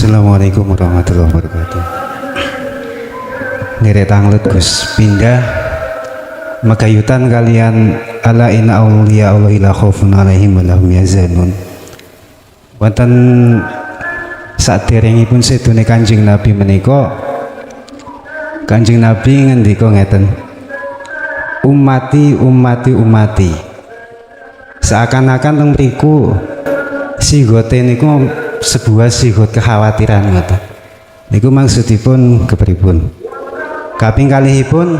Assalamualaikum warahmatullahi wabarakatuh. Nire tanglet Gus pindah makayutan kalian ala inna awliya Allah ila khaufun alaihim wa lahum yahzanun. Wonten saderengipun sedune Kanjeng Nabi menika, Kanjeng Nabi ngendika ngeten, ummati ummati ummati. Seakan-akan teng mriku sigote niku sebuah sigot kekhawatiran ngoten. Niku maksudipun kepripun? Kaping kalihipun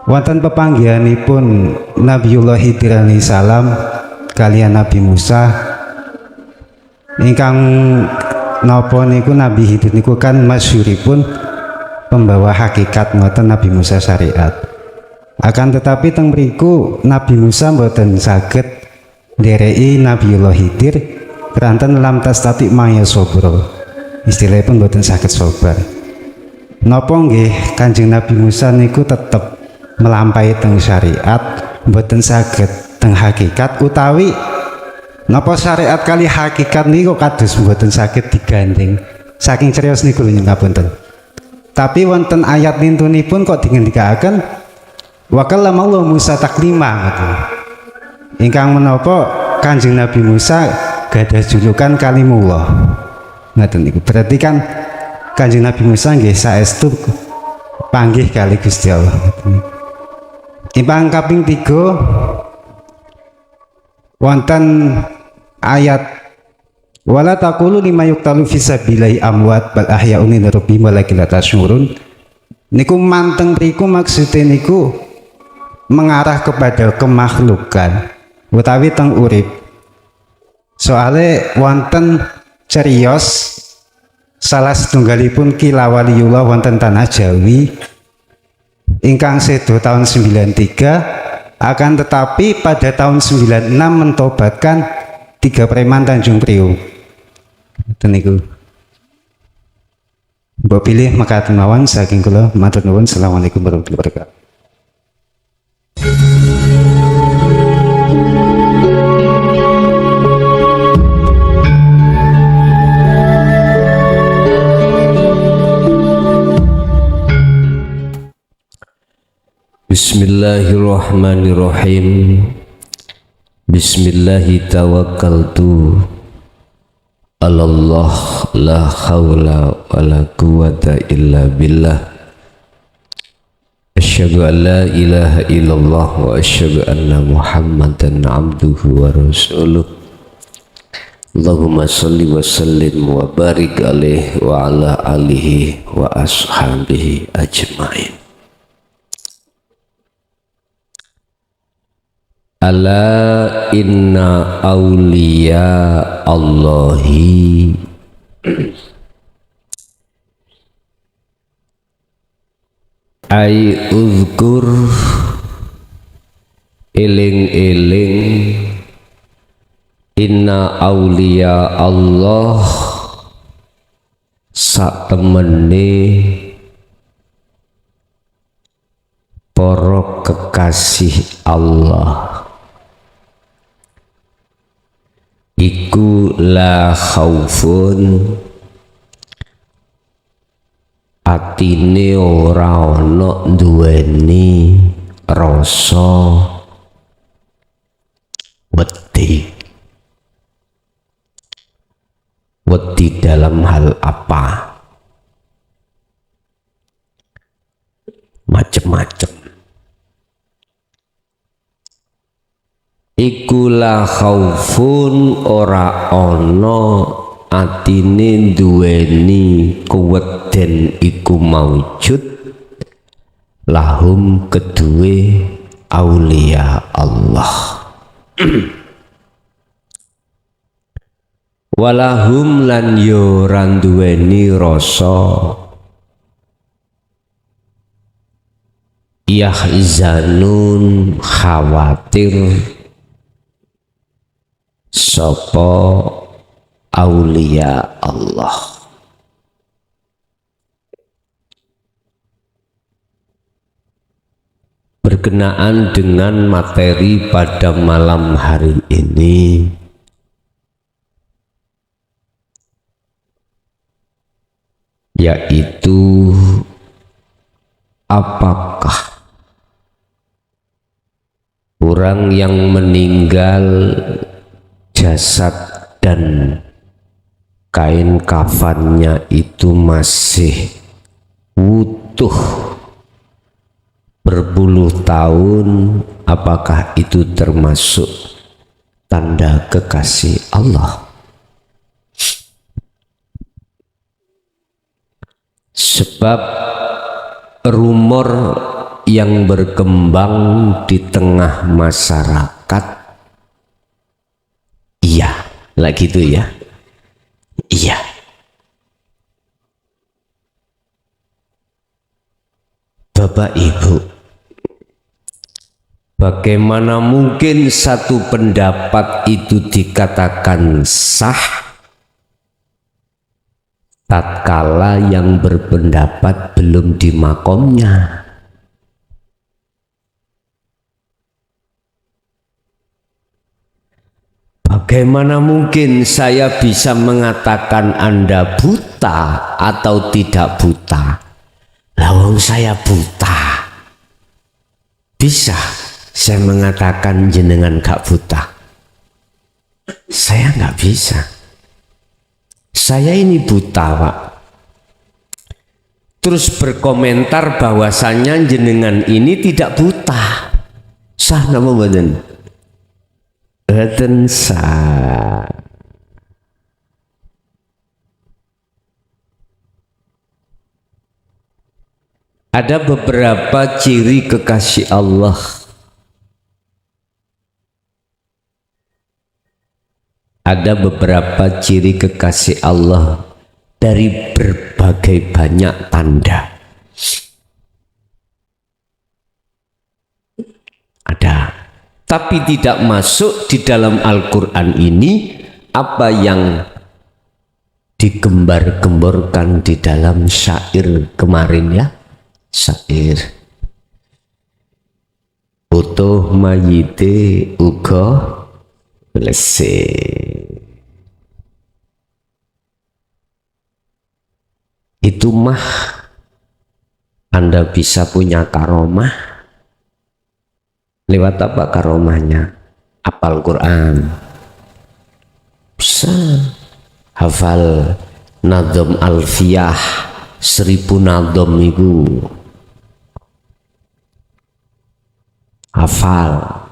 wonten pepanggihanipun Nabiullah Khidir alaihi salam kalian Nabi Musa ingkang napa niku Nabi Khidir niku kan masyhuripun pembawa hakikat ngoten Nabi Musa syariat. Akan tetapi teng mriku Nabi Musa mboten saged ndereki Nabiullah Khidir keranten lam tastati maya sobro, istilahipun mboten saged sabar. Napa nggih Kanjeng Nabi Musa niku tetep melampaui teng syariat, mboten saged teng hakikat, utawi napa syariat kali hakikat niku kados mboten saged digandeng. Saking serius niku lho ngapunten. Tapi wonten ayat nintunipun kok dingendikaken wa kallama Allah Musa taklima ngoten. Ingkang menapa Kanjeng Nabi Musa gadah julukan Kalimullah. Ngoten niku. Berarti kan Kanjeng Nabi Musa nggih saestu panggih kali Gusti Allah. Timbang kaping 3 wonten ayat wala taqulu lima yuqtalu fisabilillahi amwat bal ahya'un inda rabbihim walakin la tash'urun. Niku manteng mriku maksude niku mengarah kepada kemakhlukan utawi teng urip. Soale wonten cerios salah setunggalipun Kila Waliullah wonten tanah Jawi ingkang sedo tahun 93, akan tetapi pada tahun 96 mentobatkan 3 preman Tanjung Priok. Niku mbok pilih mekaten mawon saking kula matur nuwun. Assalamualaikum warahmatullahi wabarakatuh. Bismillahirrahmanirrahim. Bismillahi tawakkaltu alallah la hawla wa la quwata illa billah. Asyhadu an la ilaha illallah wa asyhadu anna Muhammadan abduhu wa rasuluh. Allahumma salli wa sallim wa barik alaihi wa ala alihi wa ashabihi ajmain. Ala inna awliya Allahi ay uzkur eling-eling inna awliya Allah sak temene para kekasih Allah iku la khaufun atine ora ana duweni rasa wedi dalam hal apa, macem-macem. Iku la khaufun ora ana atine duweni kuweden iku maujud lahum kedue aulia Allah. Walahum lan yo ora duweni rasa yahzanun khawatir sapa aulia Allah. Berkenaan dengan materi pada malam hari ini, yaitu apakah orang yang meninggal jasad dan kain kafannya itu masih utuh berpuluh tahun, apakah itu termasuk tanda kekasih Allah? Sebab rumor yang berkembang di tengah masyarakat, iya lah gitu ya, iya, Bapak Ibu, bagaimana mungkin satu pendapat itu dikatakan sah tatkala yang berpendapat belum di makomnya? Bagaimana mungkin saya bisa mengatakan Anda buta atau tidak buta? Lawang saya buta. Bisa saya mengatakan jenengan gak buta? Saya nggak bisa. Saya ini buta, Pak. Terus berkomentar bahwasannya jenengan ini tidak buta. Sah nama badan? Badan sah. Ada beberapa ciri kekasih Allah. Ada beberapa ciri kekasih Allah dari berbagai banyak tanda. Ada, tapi tidak masuk di dalam Al-Quran ini apa yang digembar-gemborkan di dalam syair kemarin ya, syair utuh mayite uga lesih. Itu mah Anda bisa punya karomah. Lewat apa karomahnya? Hafal Quran, bisa hafal nadom alfiyah 1000 nadom itu hafal,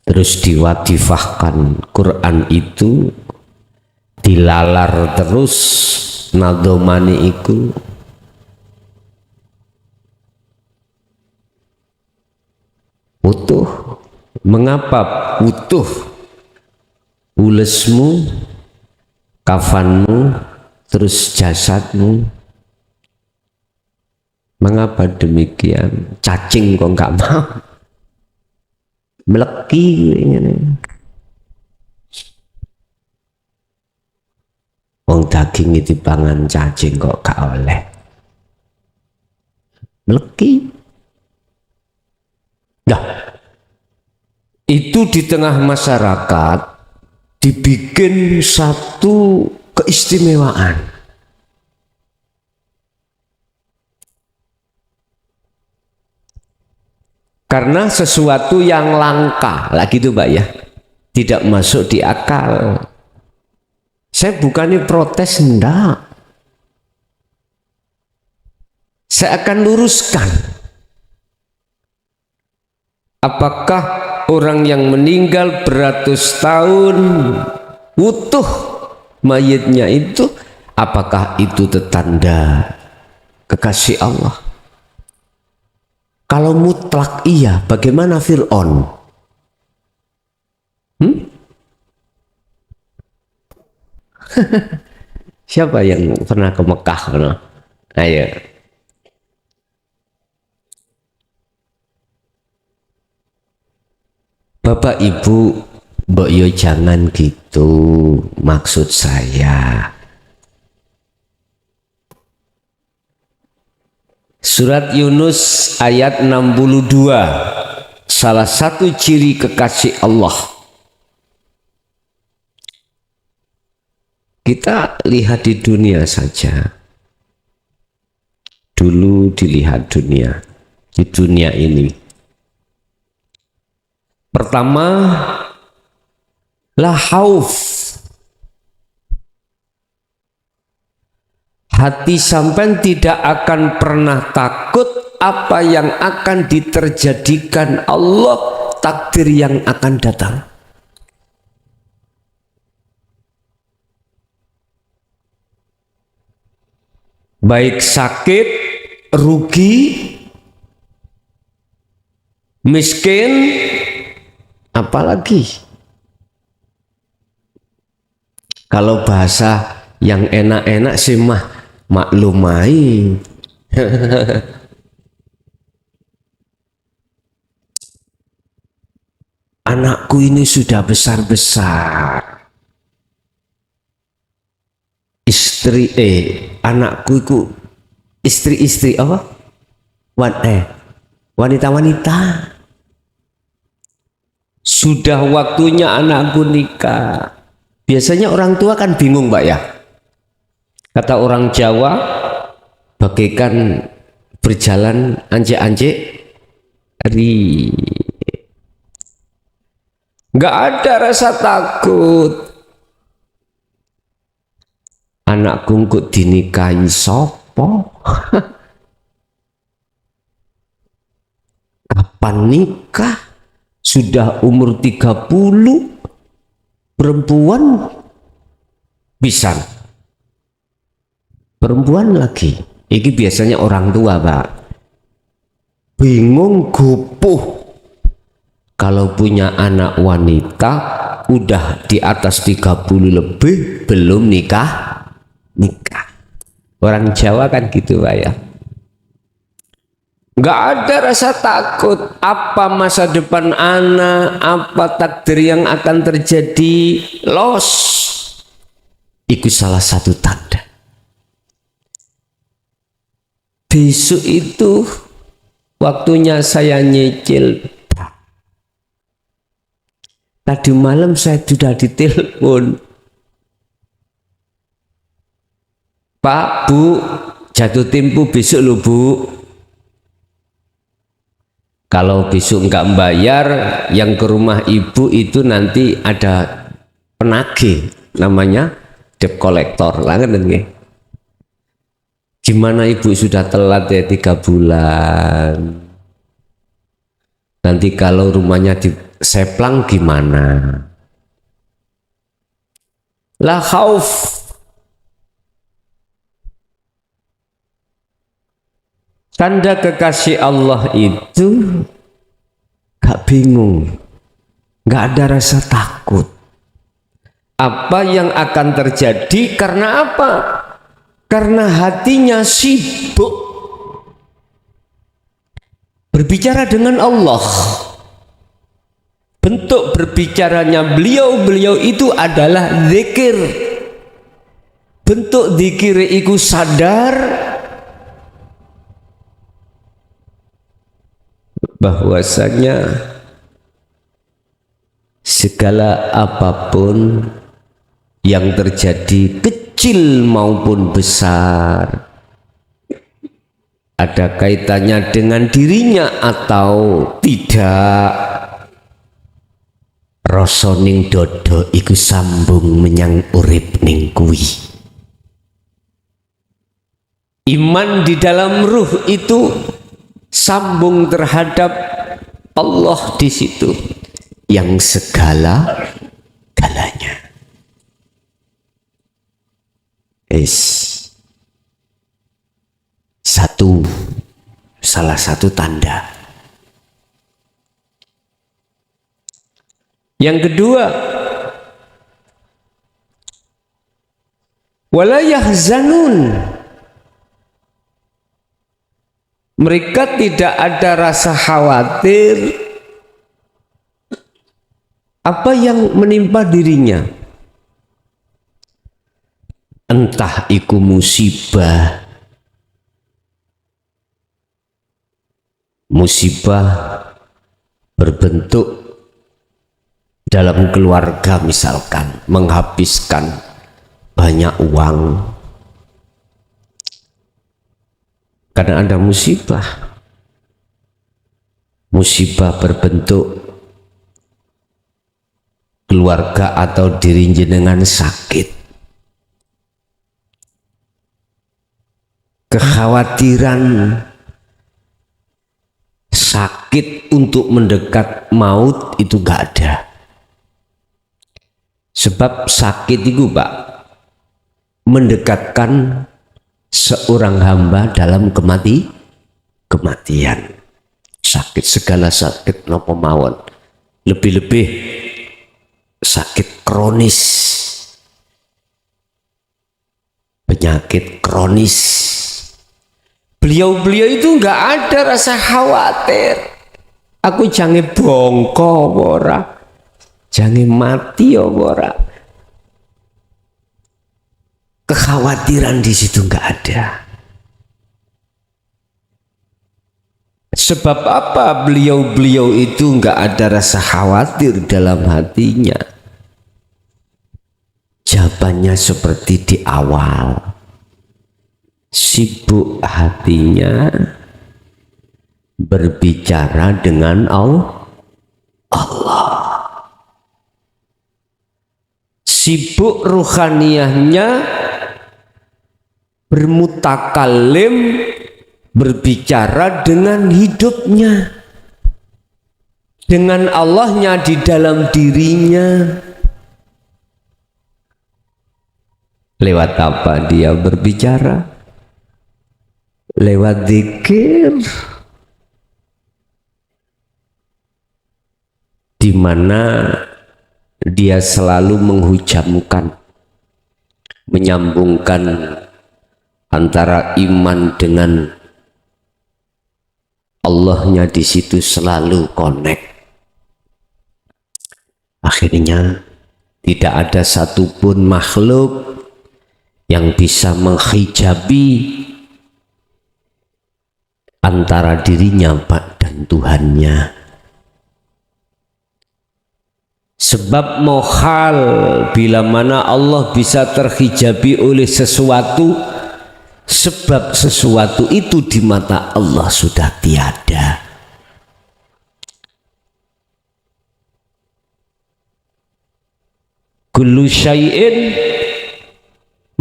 terus diwadifahkan Quran itu, dilalar terus nadomani iku, utuh. Mengapa utuh? Ulesmu, kafanmu, terus jasadmu. Mengapa demikian? Cacing kok nggak mau? Meleki ini. Wong daging itu pangan cacing kok gak oleh. Meleki. Nah, itu di tengah masyarakat dibikin satu keistimewaan. Karena sesuatu yang langka, lagi itu Mbak ya, tidak masuk di akal. Saya bukannya protes, enggak. Saya akan luruskan. Apakah orang yang meninggal beratus tahun utuh mayitnya itu, apakah itu tanda kekasih Allah? Kalau mutlak iya, bagaimana Fir'aun? Siapa yang pernah ke Mekah? Ayo. Bapak Ibu, mbok yo jangan gitu, maksud saya. Surat Yunus ayat 62, salah satu ciri kekasih Allah. Kita lihat di dunia saja. Dulu dilihat dunia, di dunia ini. Pertama, la khauf. Hati sampean tidak akan pernah takut apa yang akan diterjadikan Allah, takdir yang akan datang. Baik sakit, rugi, miskin, apalagi kalau bahasa yang enak-enak sih maklumai. Anakku ini sudah besar-besar. Anakku itu istri-istri apa? Wanita-wanita. Sudah waktunya anakku nikah. Biasanya orang tua kan bingung, Mbak ya. Kata orang Jawa, bagaikan berjalan anjek-anjek ri. Nggak ada rasa takut. Anakku kok dinikahi sopo? Kapan nikah? Sudah umur 30, perempuan bisa. Perempuan lagi. Ini biasanya orang tua, Pak. Bingung gopoh. Kalau punya anak wanita udah di atas 30 lebih belum nikah. Orang Jawa kan gitu, Pak ya. Nggak ada rasa takut apa masa depan anak, apa takdir yang akan terjadi, los. Itu salah satu tanda. Besok itu waktunya saya nyicil. Tadi malam saya sudah ditelepon. Pak, Bu, jatuh tempo besok loh, Bu. Kalau besok nggak bayar, yang ke rumah ibu itu nanti ada penagih, namanya debt collector. Gimana ibu sudah telat ya 3 bulan? Nanti kalau rumahnya diseplang gimana? La khauf. Tanda kekasih Allah itu gak bingung, gak ada rasa takut. Apa yang akan terjadi karena apa? Karena hatinya sibuk berbicara dengan Allah. Bentuk berbicaranya beliau itu adalah zikir. Bentuk zikir itu sadar bahwasanya segala apapun yang terjadi, kecil maupun besar, ada kaitannya dengan dirinya atau tidak, rasa ning dodo iku sambung menyang urip ning kuwi. Iman di dalam ruh itu sambung terhadap Allah di situ yang segala-galanya. Salah satu tanda. Yang kedua, wala yahzanun. Mereka tidak ada rasa khawatir apa yang menimpa dirinya. Entah itu musibah berbentuk dalam keluarga, misalkan menghabiskan banyak uang, kadang ada musibah berbentuk keluarga atau diri jenengan sakit, kekhawatiran sakit untuk mendekat maut itu gak ada. Sebab sakit itu Pak mendekatkan seorang hamba dalam kematian. Sakit, segala sakit nopo mawon, lebih-lebih sakit kronis, penyakit kronis. Beliau itu nggak ada rasa khawatir. Aku jangan bongko ora, jangan mati ora. Kekhawatiran di situ nggak ada. Sebab apa beliau itu nggak ada rasa khawatir dalam hatinya? Jawabannya seperti di awal, sibuk hatinya berbicara dengan Allah, sibuk ruhaniyahnya bermutakalim, berbicara dengan hidupnya, dengan Allahnya di dalam dirinya. Lewat apa dia berbicara? Lewat zikir, di mana dia selalu menghujamkan, menyambungkan antara iman dengan Allahnya, di situ selalu connect. Akhirnya tidak ada satupun makhluk yang bisa menghijabi antara dirinya dan Tuhannya. Sebab mohal bila mana Allah bisa terhijabi oleh sesuatu, sebab sesuatu itu di mata Allah sudah tiada. Kullu syai'in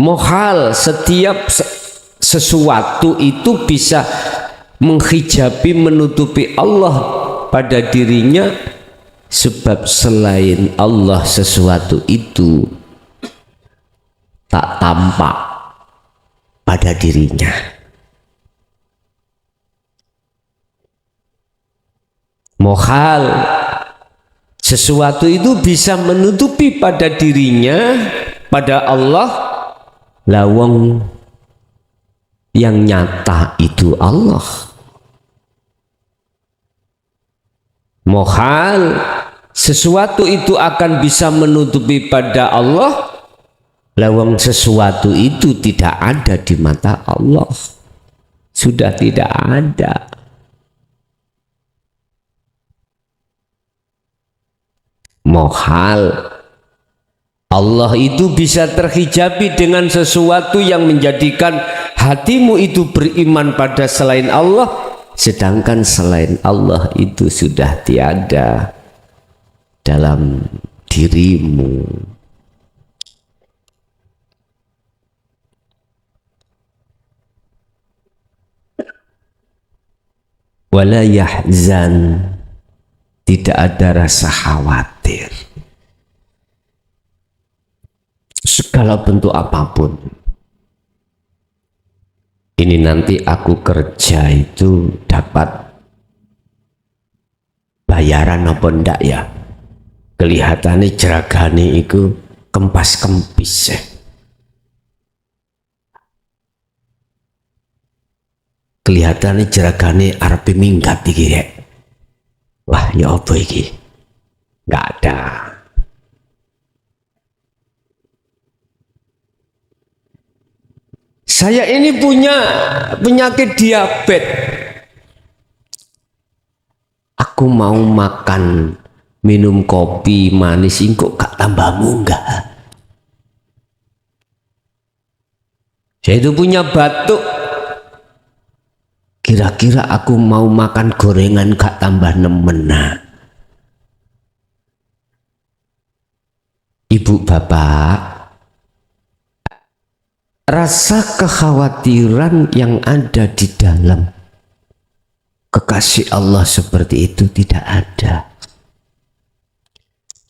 mohal, setiap sesuatu itu bisa menghijabi, menutupi Allah pada dirinya, sebab selain Allah sesuatu itu tak tampak pada dirinya. Mohal sesuatu itu bisa menutupi pada dirinya, pada Allah, lawang yang nyata itu Allah. Mohal sesuatu itu akan bisa menutupi pada Allah, lawang sesuatu itu tidak ada di mata Allah, sudah tidak ada. Mohal Allah itu bisa terhijabi dengan sesuatu yang menjadikan hatimu itu beriman pada selain Allah, sedangkan selain Allah itu sudah tiada dalam dirimu. Wala yahzan, tidak ada rasa khawatir. Segala bentuk apapun. Ini nanti aku kerja itu dapat bayaran apa ndak ya? Kelihatannya jeragane itu kempas kempis ya. Kelihatannya jeragane arep minggat iki ya. Wah, ya apa iki? Nggak ada. Saya ini punya penyakit diabetes. Aku mau makan, minum kopi manis, kok gak tambah munggah. Saya itu punya batuk. Kira-kira aku mau makan gorengan gak tambah nemen. Ibu bapak, rasa kekhawatiran yang ada di dalam kekasih Allah seperti itu tidak ada.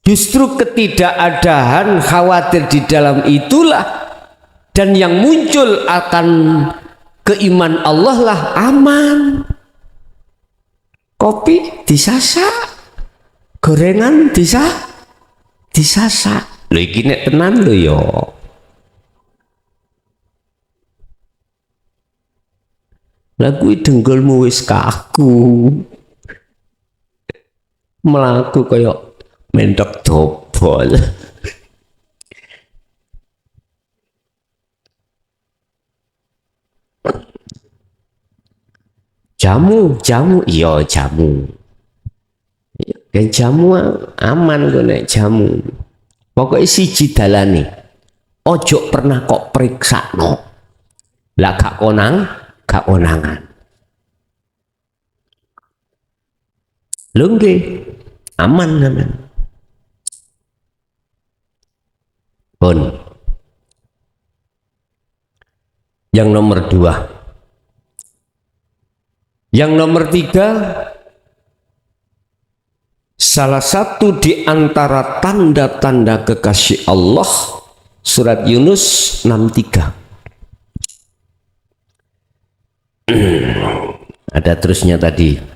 Justru ketidakadaan khawatir di dalam itulah, dan yang muncul akan keiman Allah lah aman. Kopi disasak, gorengan disasak. Lho iki nek tenan lho yo. Lah kuwi dengkulmu wis kaku. Melaku kaya mentok dobol. Jamu, iya jamu. Kan jamu aman kok nek jamu. Pokoknya siji dalane. Ojo pernah kok periksakno. Lah gak konangan. Lho nggih, aman. Pun. Yang nomor 2. Yang nomor 3, salah satu di antara tanda-tanda kekasih Allah, surat Yunus 6:3. Ada terusnya tadi.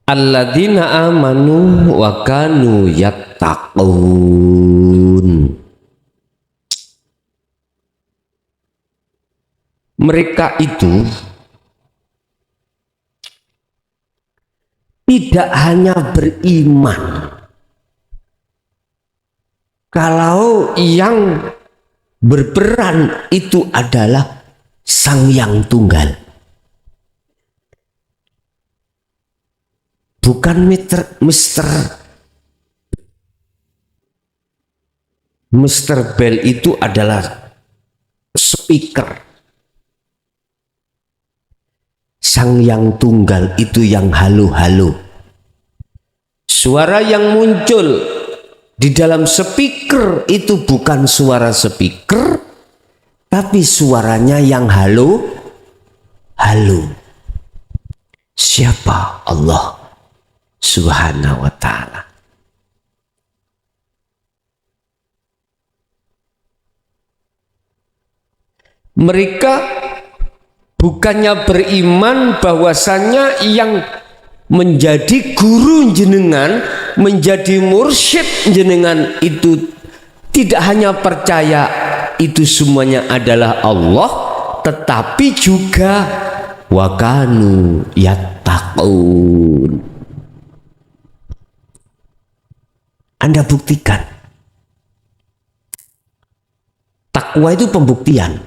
Alladzina amanu wa kanu yattaqun. Mereka itu tidak hanya beriman. Kalau yang berperan itu adalah Sang Yang Tunggal. Bukan Mr. Bell itu adalah speaker. Sang Yang Tunggal itu yang halo-halo. Suara yang muncul di dalam speaker itu bukan suara speaker, tapi suaranya yang halo. Siapa? Allah Subhanahu wa ta'ala. Mereka bukannya beriman bahwasanya yang menjadi guru jenengan, menjadi mursyid jenengan itu tidak hanya percaya itu semuanya adalah Allah, tetapi juga wa kanu yattaqun. Anda buktikan. Takwa itu pembuktian.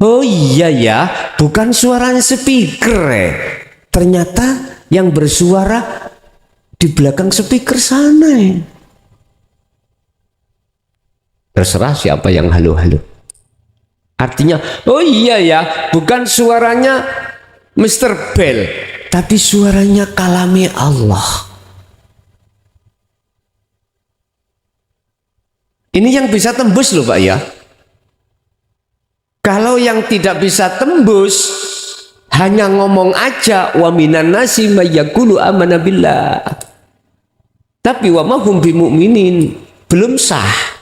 Oh iya ya, bukan suaranya speaker ternyata yang bersuara di belakang speaker sana Terserah siapa yang halo-halo. Artinya, oh iya ya, bukan suaranya Mr. Bell, tapi suaranya kalami Allah. Ini yang bisa tembus loh Pak ya. Kalau yang tidak bisa tembus, hanya ngomong aja, wa minan nasi may yaqulu amanna billah. Tapi wa ma hum bimu'minin, belum sah.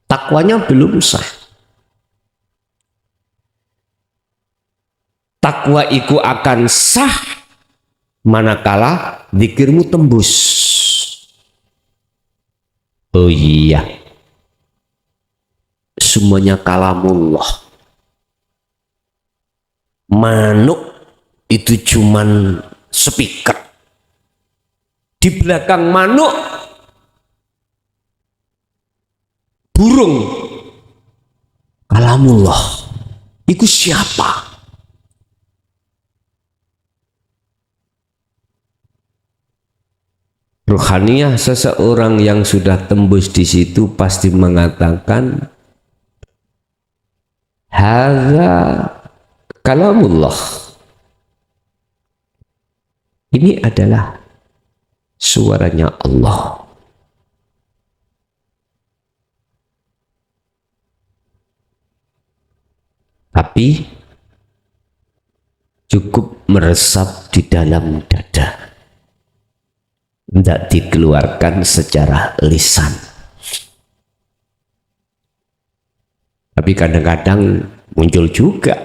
Takwanya belum sah. Takwa itu akan sah manakala zikirmu tembus. Oh iya, semuanya kalamullah. Manuk itu cuman speaker. Di belakang manuk burung kalamullah itu siapa? Ruhaniyah seseorang yang sudah tembus di situ pasti mengatakan hadza kalamullah. Ini adalah suaranya Allah. Tapi cukup meresap di dalam dada. Tidak dikeluarkan secara lisan. Tapi kadang-kadang muncul juga.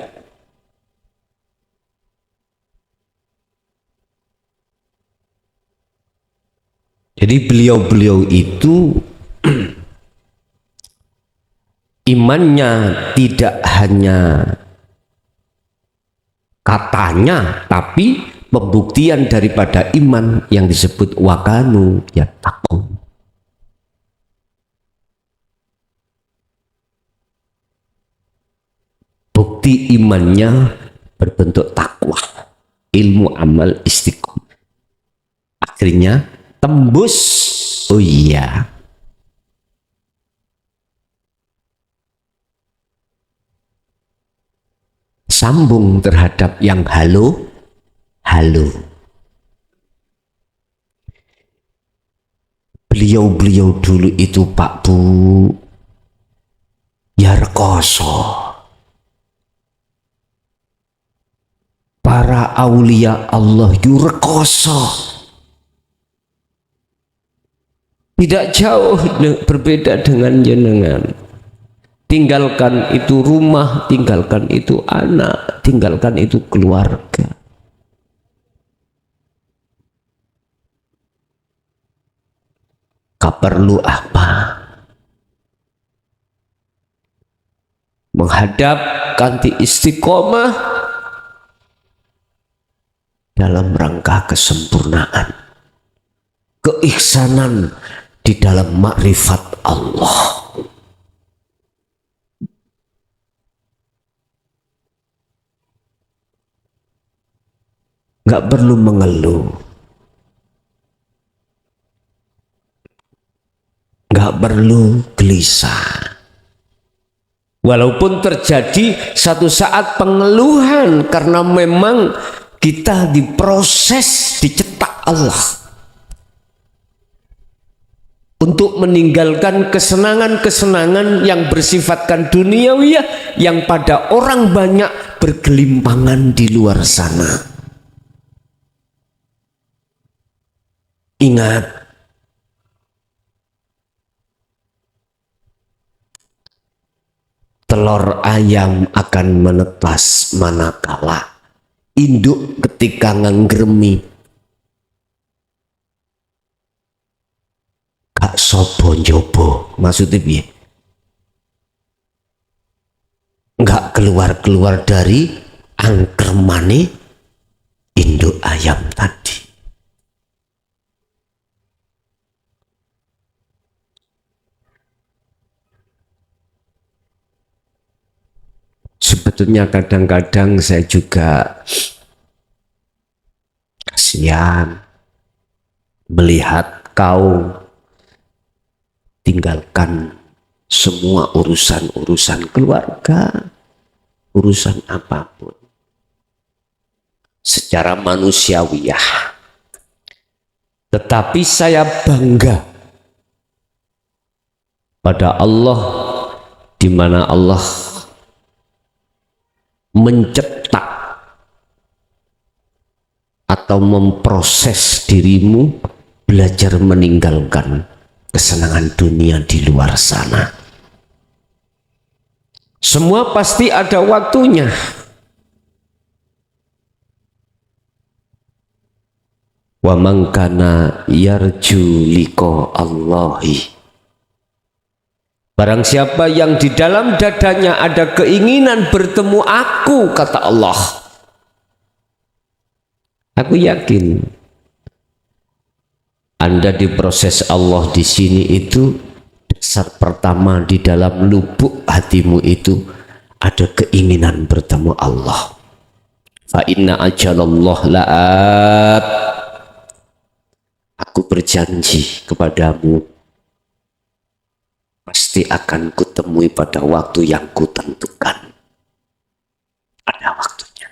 Jadi beliau-beliau itu imannya tidak hanya katanya, tapi pembuktian daripada iman yang disebut wakanu yattaqun. Bukti imannya berbentuk takwa, ilmu, amal, istiqomah. Akhirnya tembus. Oh iya, sambung terhadap yang halo. Beliau-beliau dulu itu Pak Bu ya rekoso. Para aulia Allah itu rekoso. Tidak jauh berbeda dengan jenengan. Tinggalkan itu rumah, tinggalkan itu anak, tinggalkan itu keluarga. Perlu apa? Menghadap kanti istiqomah dalam rangka kesempurnaan, keihsanan di dalam makrifat Allah. Nggak perlu mengeluh, nggak perlu gelisah. Walaupun terjadi satu saat pengeluhan karena memang kita diproses, dicetak Allah untuk meninggalkan kesenangan-kesenangan yang bersifatkan duniawiyah yang pada orang banyak bergelimpangan di luar sana. Ingat, telur ayam akan menetas manakala induk ketika nganggremi. Gak sopo njobo, maksudnya piye? Gak keluar-keluar dari angkremane induk ayam tadi. Sebetulnya kadang-kadang saya juga kasihan melihat kau tinggalkan semua urusan-urusan keluarga, urusan apapun secara manusiawiyah. Tetapi saya bangga pada Allah, di mana Allah mencetak atau memproses dirimu belajar meninggalkan kesenangan dunia di luar sana. Semua pasti ada waktunya. Wa man kana yarju liqa Allahi, barang siapa yang di dalam dadanya ada keinginan bertemu aku, kata Allah, aku yakin Anda diproses Allah di sini itu dasar pertama di dalam lubuk hatimu itu ada keinginan bertemu Allah. Fa inna ajalallah la'at. Aku berjanji kepadamu, pasti akan kutemui pada waktu yang kutentukan. Ada waktunya.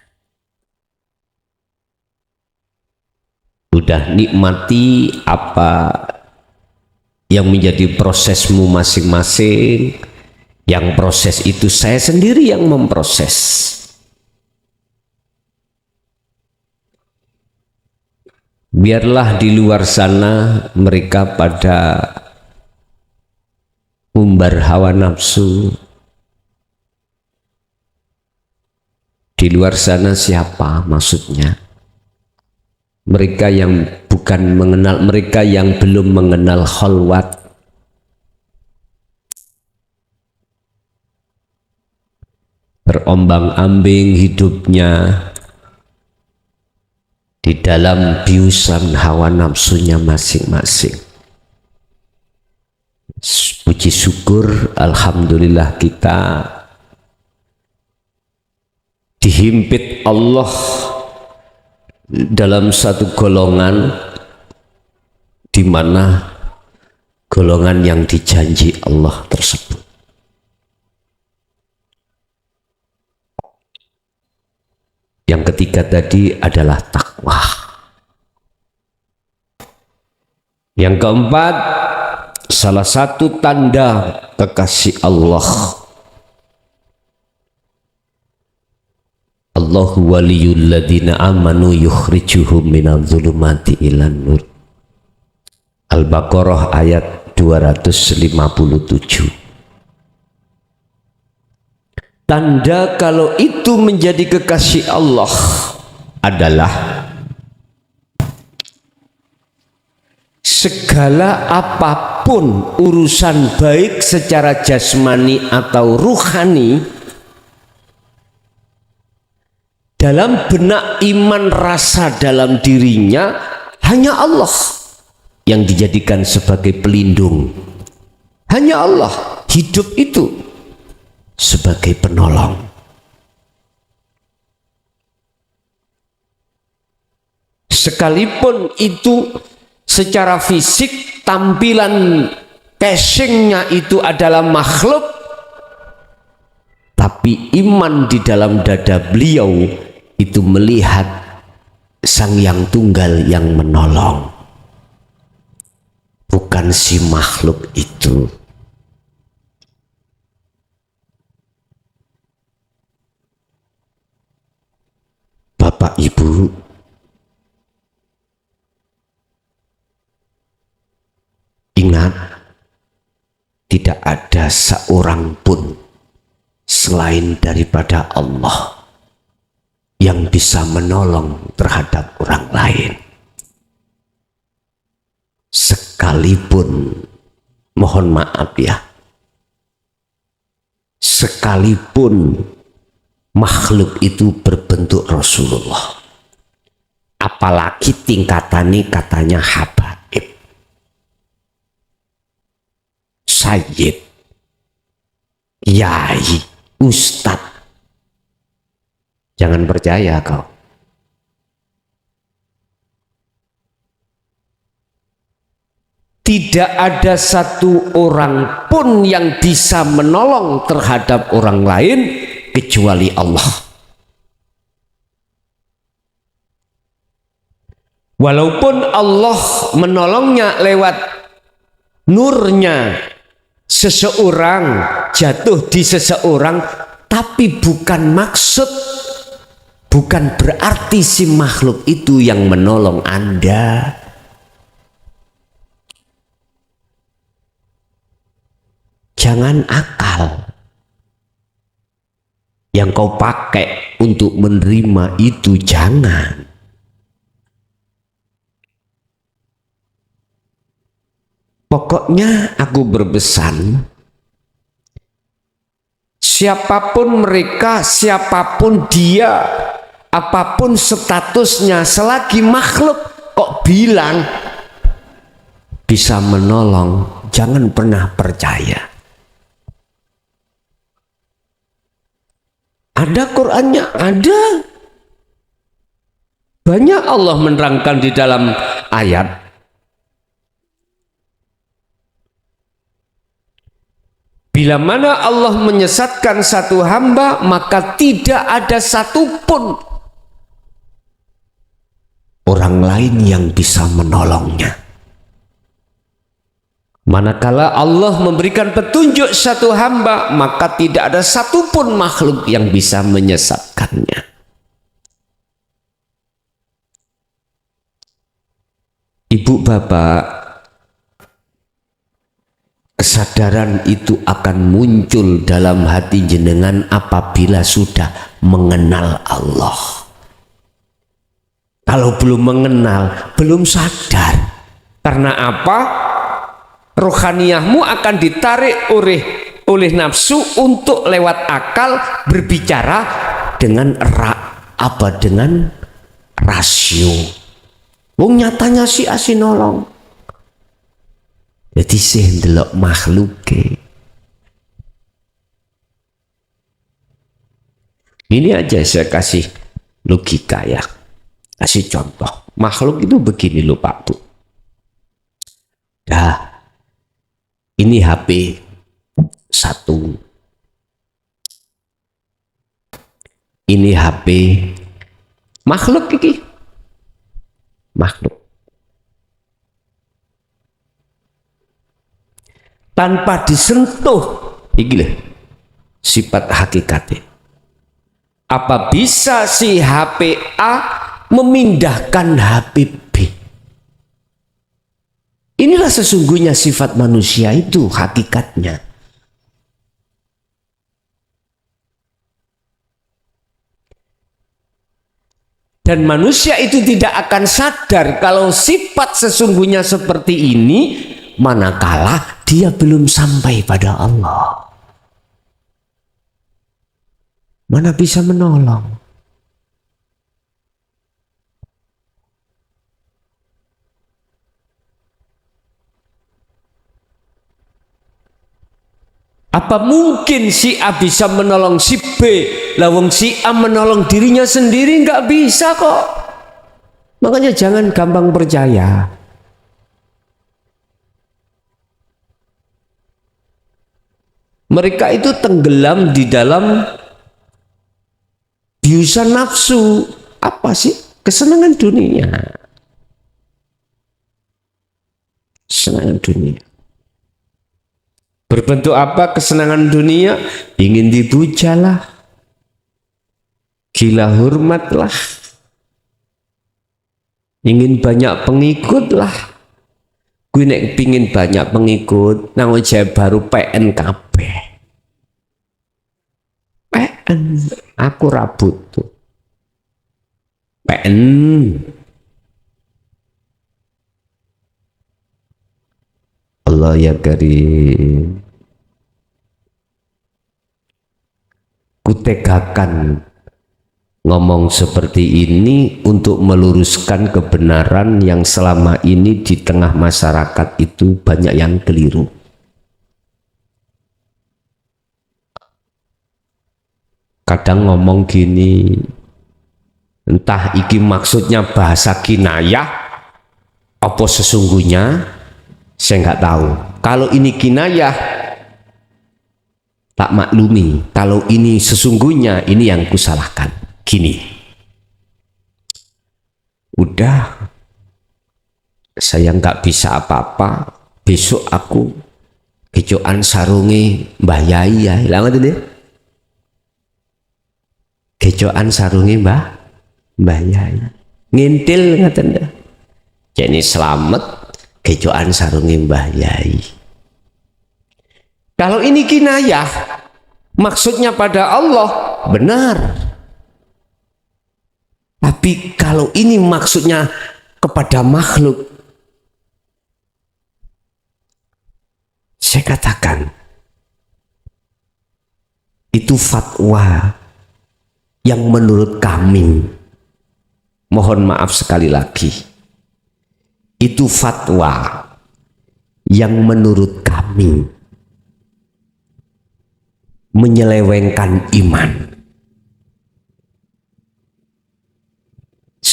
Udah nikmati apa yang menjadi prosesmu masing-masing. Yang proses itu saya sendiri yang memproses. Biarlah di luar sana mereka pada umbar hawa nafsu. Di luar sana siapa maksudnya? Mereka yang bukan mengenal, mereka yang belum mengenal khalwat. Berombang-ambing hidupnya di dalam biusan hawa nafsunya masing-masing. Puji syukur, alhamdulillah kita dihimpit Allah dalam satu golongan di mana golongan yang dijanji Allah tersebut. Yang ketiga tadi adalah takwa. Yang keempat, salah satu tanda kekasih Allah, Allahu waliyul ladina amanu yukhrijuhum minadh dhulumati ilan nur. Al-Baqarah ayat 257. Tanda kalau itu menjadi kekasih Allah adalah segala apapun urusan baik secara jasmani atau ruhani dalam benak iman rasa dalam dirinya hanya Allah yang dijadikan sebagai pelindung. Hanya Allah, hidup itu sebagai penolong. Sekalipun itu secara fisik tampilan casingnya itu adalah makhluk, tapi iman di dalam dada beliau itu melihat Sang Yang Tunggal yang menolong, bukan si makhluk itu. Bapak Ibu, ingat, tidak ada seorang pun selain daripada Allah yang bisa menolong terhadap orang lain. Sekalipun, mohon maaf ya, sekalipun makhluk itu berbentuk Rasulullah, apalagi tingkatannya katanya habaib, sayyid, yai, ustadz. Jangan percaya kau. Tidak ada satu orang pun yang bisa menolong terhadap orang lain kecuali Allah. Walaupun Allah menolongnya lewat nurnya seseorang, jatuh di seseorang, tapi bukan maksud, bukan berarti si makhluk itu yang menolong Anda. Jangan akal yang kau pakai untuk menerima itu, jangan. Pokoknya aku berpesan, siapapun mereka, siapapun dia, apapun statusnya, selagi makhluk kok bilang bisa menolong, jangan pernah percaya. Ada Qur'annya, ada. Banyak Allah menerangkan di dalam ayat. Bila mana Allah menyesatkan satu hamba, maka tidak ada satupun orang lain yang bisa menolongnya. Manakala Allah memberikan petunjuk satu hamba, maka tidak ada satupun makhluk yang bisa menyesatkannya. Ibu bapak, kesadaran itu akan muncul dalam hati jenengan apabila sudah mengenal Allah. Kalau belum mengenal, belum sadar. Karena apa? Rohaniyahmu akan ditarik oleh nafsu untuk lewat akal berbicara dengan dengan rasio. Wong nyatanya si asin nolong. Jadi sih ndelok makhluke. Ini aja saya kasih logika ya. Kasih contoh. Makhluk itu begini loh Pak Bu. Dah. Ini HP 1. Ini HP makhluk iki. Makhluk. Tanpa disentuh iki lho sifat hakikatnya. Apa bisa si HP A memindahkan HP B? Inilah sesungguhnya sifat manusia itu hakikatnya. Dan manusia itu tidak akan sadar kalau sifat sesungguhnya seperti ini manakala dia belum sampai pada Allah. Mana bisa menolong? Apa mungkin si A bisa menolong si B? Lawang si A menolong dirinya sendiri nggak bisa kok. Makanya jangan gampang percaya. Mereka itu tenggelam di dalam biusan nafsu. Apa sih? Kesenangan dunia. Kesenangan dunia. Berbentuk apa kesenangan dunia? Ingin dipujalah, gila hormatlah, ingin banyak pengikut lah. Gue nek pingin banyak pengikut, nang ojek baru PNKB. PN, aku rabut tuh. PN. Allah ya karim. Kutegakan ngomong seperti ini untuk meluruskan kebenaran yang selama ini di tengah masyarakat itu banyak yang keliru. Kadang ngomong gini, entah iki maksudnya bahasa kinayah apa sesungguhnya, saya nggak tahu. Kalau ini kinayah tak maklumi, kalau ini sesungguhnya, ini yang kusalahkan. Gini, udah saya nggak bisa apa-apa, besok aku kecoan sarungi Mbah Yai ya, lama tuh deh. Kecoan sarungi Mbah Yai, ngintil ngaten deh. Jadi selamat kecoan sarungi Mbah Yai. Kalau ini kinayah, maksudnya pada Allah, benar. Tapi kalau ini maksudnya kepada makhluk, saya katakan, itu fatwa yang menurut kami, mohon maaf sekali lagi, itu fatwa yang menurut kami menyelewengkan iman.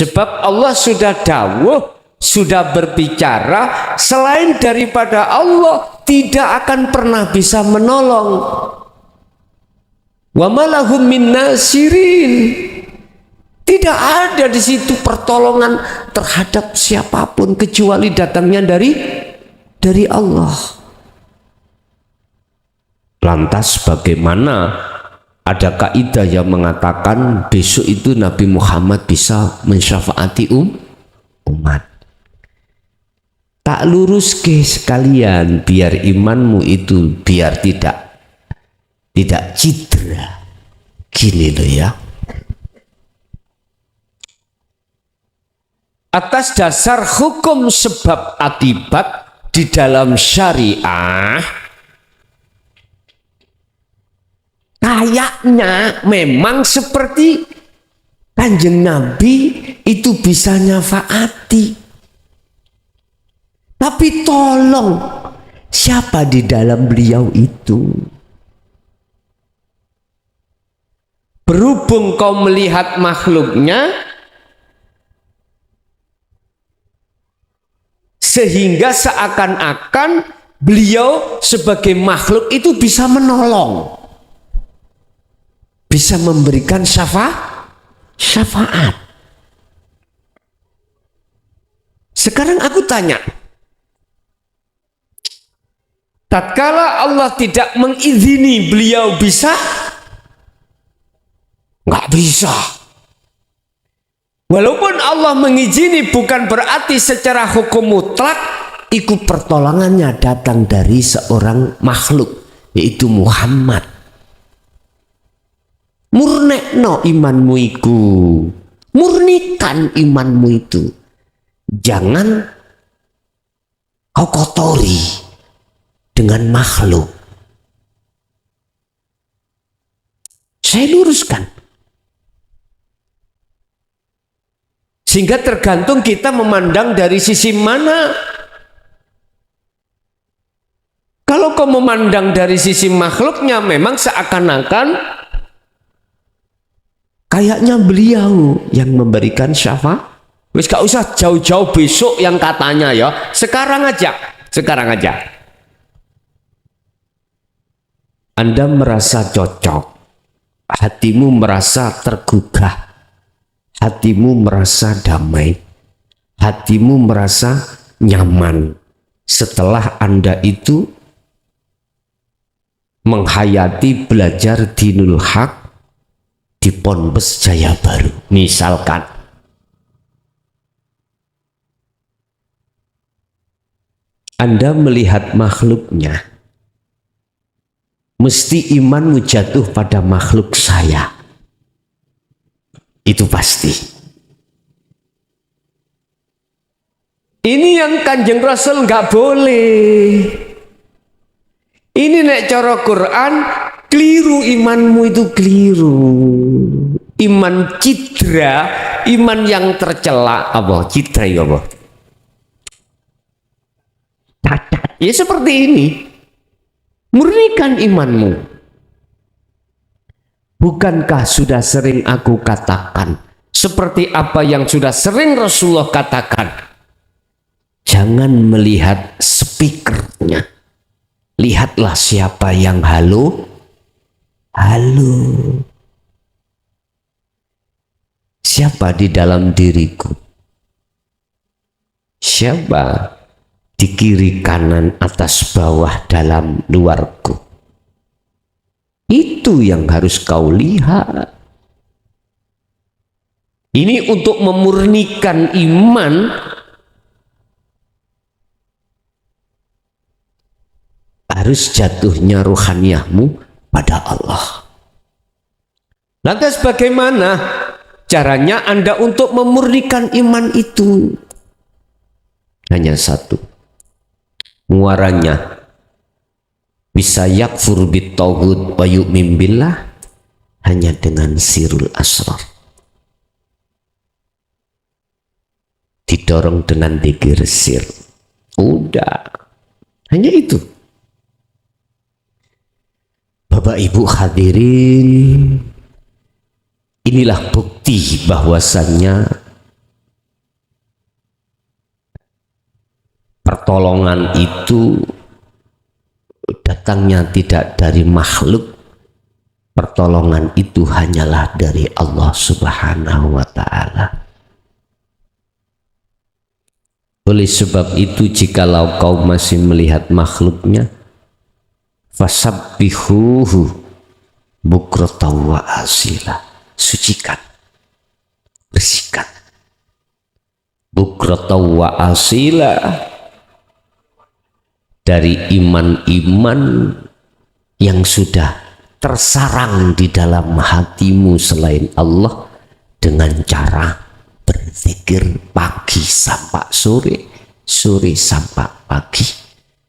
Sebab Allah sudah dawuh, sudah berbicara, selain daripada Allah tidak akan pernah bisa menolong. Wa malahum min nasirin. Tidak ada di situ pertolongan terhadap siapapun kecuali datangnya dari Allah. Lantas bagaimana ada kaidah yang mengatakan besok itu Nabi Muhammad bisa mensyafaati umat? Tak lurus ke sekalian biar imanmu itu biar tidak cedera. Gini loh ya. Atas dasar hukum sebab akibat di dalam syariah, kayaknya memang seperti Kanjeng Nabi itu bisa nyafaati. Tapi tolong, siapa di dalam beliau itu? Berhubung kau melihat makhluknya, sehingga seakan-akan beliau sebagai makhluk itu bisa menolong, bisa memberikan syafaat. Sekarang aku tanya, tatkala Allah tidak mengizini beliau bisa? Nggak bisa. Walaupun Allah mengizini bukan berarti secara hukum mutlak ikut pertolongannya datang dari seorang makhluk, yaitu Muhammad. Murnekno imanmu iku, murnikan imanmu itu. Jangan kau kotori dengan makhluk. Saya luruskan. Sehingga tergantung kita memandang dari sisi mana. Kalau kau memandang dari sisi makhluknya, memang seakan-akan kayaknya beliau yang memberikan syafaat. Wis gak usah jauh-jauh besok yang katanya ya. Sekarang aja. Anda merasa cocok, hatimu merasa tergugah, hatimu merasa damai, hatimu merasa nyaman setelah Anda itu menghayati belajar dinul haq di Ponpes Jaya Baru. Misalkan Anda melihat makhluknya, mesti imanmu jatuh pada makhluk saya. Itu pasti. Ini yang Kanjeng Rasul nggak boleh. Ini nek cara Quran keliru, imanmu itu keliru. Iman citra, iman yang tercela. Apa? Citra ya apa? Cacat. Ya seperti ini. Murnikan imanmu. Bukankah sudah sering aku katakan, seperti apa yang sudah sering Rasulullah katakan, jangan melihat speakernya, lihatlah siapa yang halo. Siapa di dalam diriku, siapa di kiri kanan atas bawah dalam luarku. Itu yang harus kau lihat. Ini untuk memurnikan iman. Harus jatuhnya ruhaniyahmu pada Allah. Lantas bagaimana caranya Anda untuk memurnikan iman itu? Hanya satu. Muaranya bisa yakfur bit tauhid wa yu'min billah, hanya dengan sirul asrar. Didorong dengan dzikir sir. Udah. Hanya itu. Bapak Ibu hadirin, inilah bukti bahwasannya pertolongan itu datangnya tidak dari makhluk, pertolongan itu hanyalah dari Allah Subhanahu wa Ta'ala. Oleh sebab itu, jikalau kau masih melihat makhluknya, fasabbihuhu bukratan wa asila, sucikan, bersihkan, bukratan wa asila, dari iman-iman yang sudah tersarang di dalam hatimu selain Allah, dengan cara berzikir pagi sampai sore, sore sampai pagi,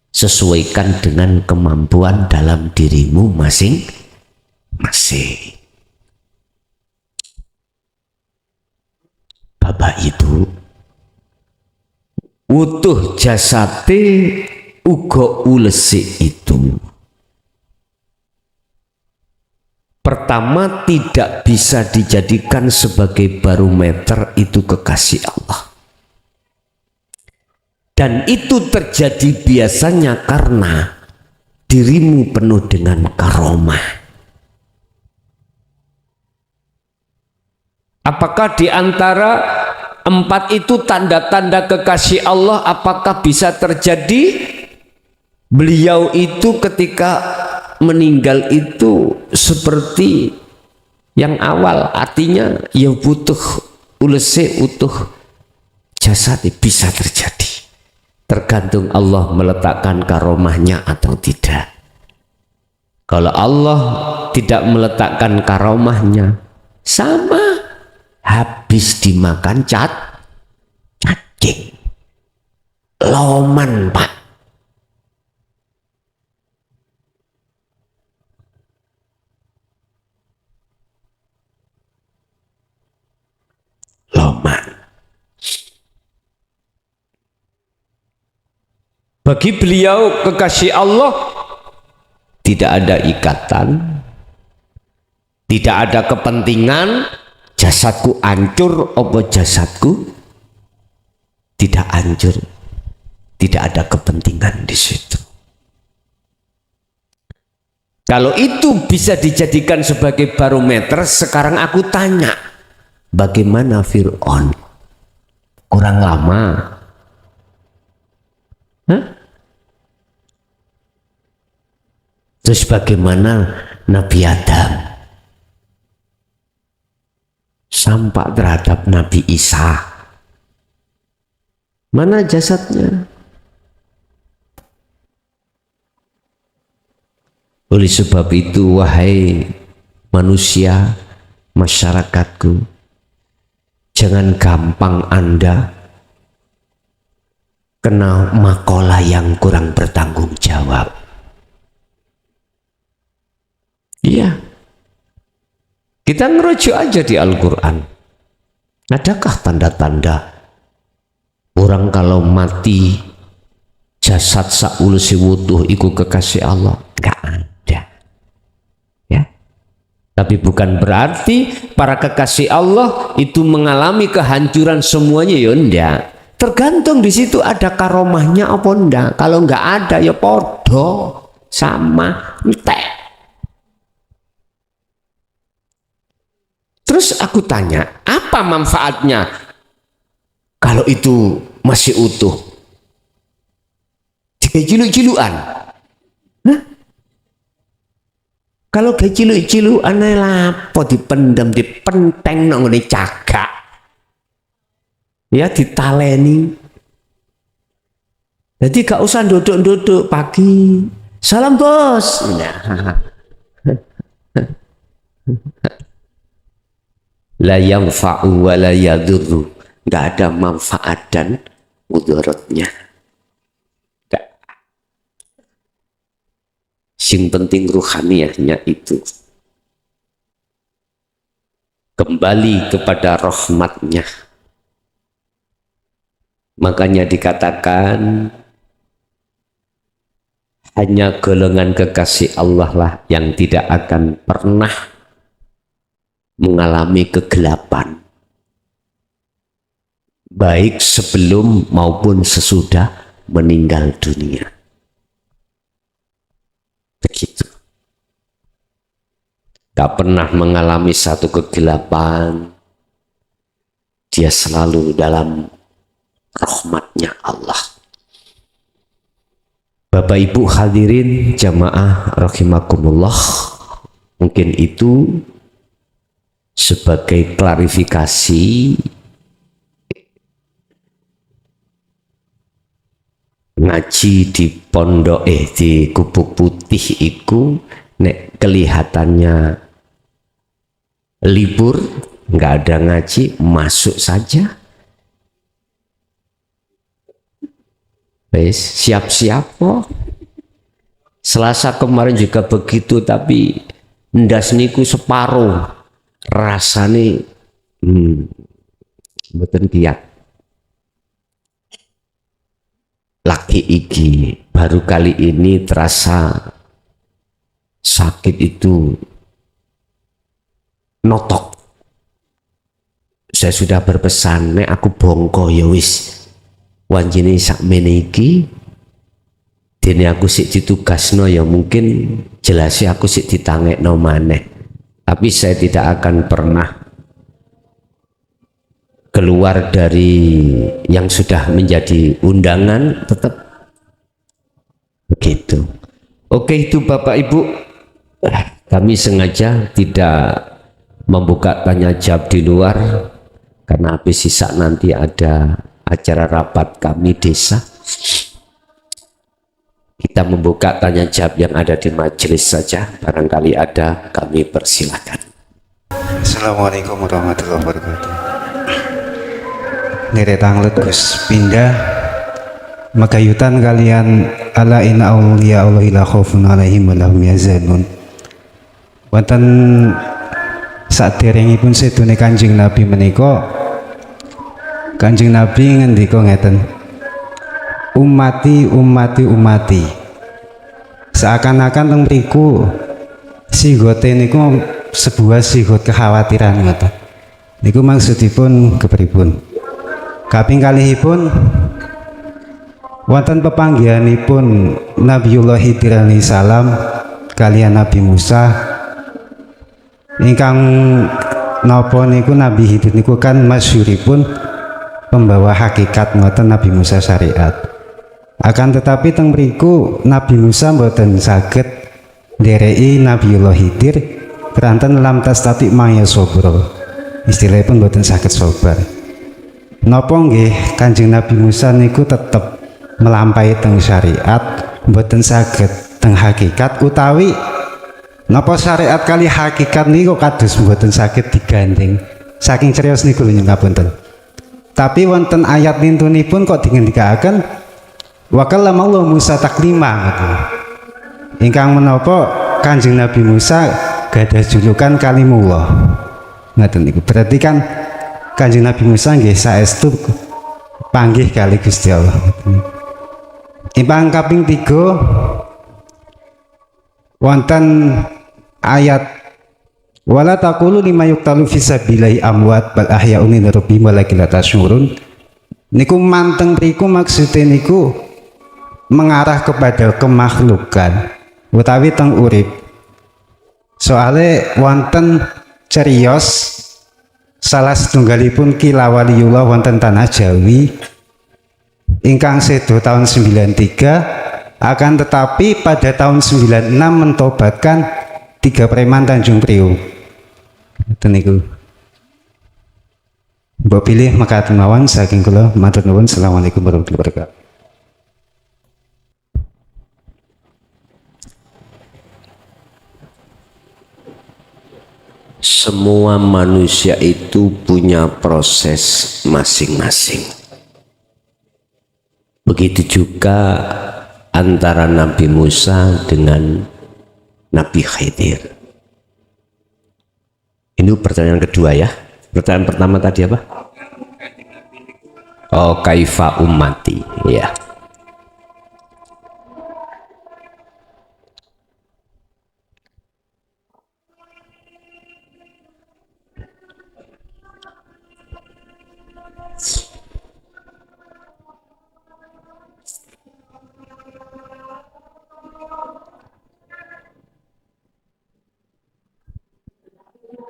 sesuaikan dengan kemampuan dalam dirimu masing-masing. Bapak itu utuh jasate uga ulesi itu. Pertama, tidak bisa dijadikan sebagai barometer itu kekasih Allah. Dan itu terjadi biasanya karena dirimu penuh dengan karomah. Apakah di antara empat itu tanda-tanda kekasih Allah, apakah bisa terjadi? Beliau itu ketika meninggal itu seperti yang awal, artinya ya butuh ulese, utuh jasad, bisa terjadi. Tergantung Allah meletakkan karomahnya atau tidak. Kalau Allah tidak meletakkan karomahnya, sama habis dimakan cacing, loman Pak. Loman. Bagi beliau kekasih Allah tidak ada ikatan, tidak ada kepentingan jasadku hancur apa jasadku tidak hancur, tidak ada kepentingan di situ. Kalau itu bisa dijadikan sebagai barometer, sekarang aku tanya, bagaimana Fir'aun? Kurang lama. Terus bagaimana Nabi Adam? Sampai terhadap Nabi Isa. Mana jasadnya? Oleh sebab itu, wahai manusia, masyarakatku, jangan gampang Anda kena makalah yang kurang bertanggung jawab. Iya, kita ngerujuk aja di Al-Quran. Adakah tanda-tanda orang kalau mati jasad saul siwutuh iku kekasih Allah? Enggak ada. Ya. Tapi bukan berarti para kekasih Allah itu mengalami kehancuran semuanya, ya enggak. Tergantung di situ ada karomahnya apa enggak. Kalau enggak ada ya podo sama entek. Terus aku tanya, apa manfaatnya kalau itu masih utuh? Jika cilu-ciluan, kalau kayak cilu-ciluan lapo dipendam, dipenteng nang ngene cagak, ya ditaleni. Jadi gak usah duduk-duduk pagi, salam bos. Nah. La yanfa'u wa la yadurru, nggak ada manfaat dan mudaratnya. Sing penting ruhaniyahnya itu kembali kepada rahmatnya. Makanya dikatakan hanya golongan kekasih Allah lah yang tidak akan pernah mengalami kegelapan, baik sebelum maupun sesudah meninggal dunia. Begitu. Tak pernah mengalami satu kegelapan. Dia selalu dalam rahmatnya Allah. Bapak Ibu hadirin jamaah rahimakumullah, mungkin itu sebagai klarifikasi ngaji di pondok di Gubuk Putih iku nek kelihatannya libur, nggak ada ngaji, masuk saja. Wes siap-siap kok. Selasa kemarin juga begitu, tapi ndas niku separuh rasane mboten kiat. Laki iki baru kali ini terasa sakit itu notok. Saya sudah berpesan, nek aku bongko ya wis wanjine sakmene iki dene aku sik ditugasno ya mungkin jelasnya aku sik ditangekno maneh, tapi saya tidak akan pernah keluar dari yang sudah menjadi undangan, tetap begitu. Oke, itu Bapak Ibu, kami sengaja tidak membuka tanya jawab di luar karena habis sisa nanti ada acara rapat kami desa. Kita membuka tanya jawab yang ada di majelis saja, barangkali ada, kami persilakan. Assalamualaikum warahmatullahi wabarakatuh. Nire tanglet Gus pindah magayutan kalian ala inna awliya Allah ila khaufun alaihim wa lahum yahzanun. Wonten saderengipun sedune Kanjeng Nabi menika, Kanjeng Nabi ngendika ngeten, ummati ummati ummati. Seakan-akan teng mriku sigote niku sebuah sigot kekhawatiran ngoten. Niku maksudipun kepripun? Kaping kalihipun wonten pepanggihanipun Nabiullah Khidir alaihi salam kaliyan Nabi Musa ingkang napa niku Nabi Khidir niku kan masyhuripun pembawa hakikat ngoten Nabi Musa syariat. Akan tetapi teng mriku Nabi Musa mboten saged ndereki Nabiullah Khidir keranten lam tastati maya sobro. Istilahipun mboten saged sabar. Napa nggih Kanjeng Nabi Musa niku tetep melampaui teng syariat, mboten saged teng hakikat, utawi napa syariat kali hakikat niku kados mboten saged digandeng. Saking serius niku lho ngapunten. Tapi wonten ayat nintunipun kok dingendikaken wa kallamallahu Musa taklima ngoten. Ingkang menapa Kanjeng Nabi Musa gadah julukan Kalimullah. Ngoten niku. Berarti kan Kanjeng Nabi Musa nggih saestu panggih kali Gusti Allah. Impang kaping 3 wonten ayat wala taqulu lima yuqtalu fisabilillahi amwat bal ahya'un inda rabbihim walakin la tash'urun. Niku manteng mriku maksude niku mengarah kepada kemakhlukan utawi teng urip. Soale wonten cerios salah setunggalipun Kila Waliullah wonten tanah Jawi ingkang sedo tahun 93, akan tetapi pada tahun 96 mentobatkan 3 preman Tanjung Priok. Niku mbok pilih mekaten mawon saking kula matur nuwun. Assalamualaikum warahmatullahi wabarakatuh. Semua manusia itu punya proses masing-masing. Begitu juga antara Nabi Musa dengan Nabi Khidir. Ini pertanyaan kedua ya. Pertanyaan pertama tadi apa? Oh, kaifa ummati, ya.